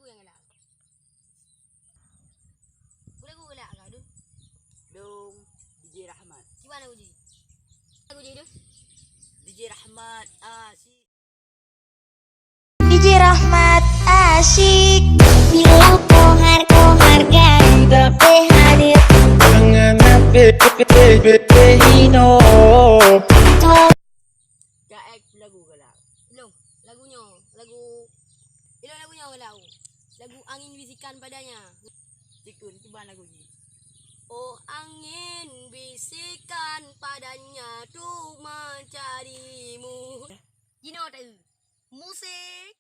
lagu yang gelak. Lagu gelak kau tu? Dong DJ Rahmat. Gimana lagu je? Lagu je tu? DJ Rahmat asyik. DJ Rahmat asyik. Bila kohar ganda hadir. Jangan hino. Kaek lagu gelak. Belum. Lagunya. Lagunya gelak. Lagu angin bisikan padanya. Cikun gimana lagu ni? Oh angin bisikan padanya tuh mencarimu. You know that musik